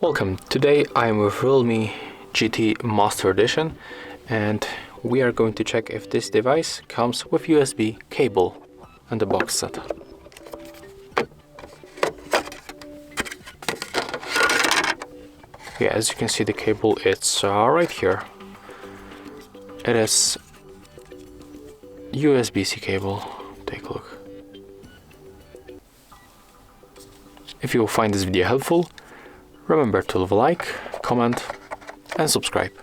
Welcome. Today I am with Realme GT Master Edition and we are going to check if this device comes with USB cable and the box set. Yeah, as you can see the cable, it's right here. It is USB-C cable. Take a look. If you find this video helpful, remember to leave a like, comment and subscribe.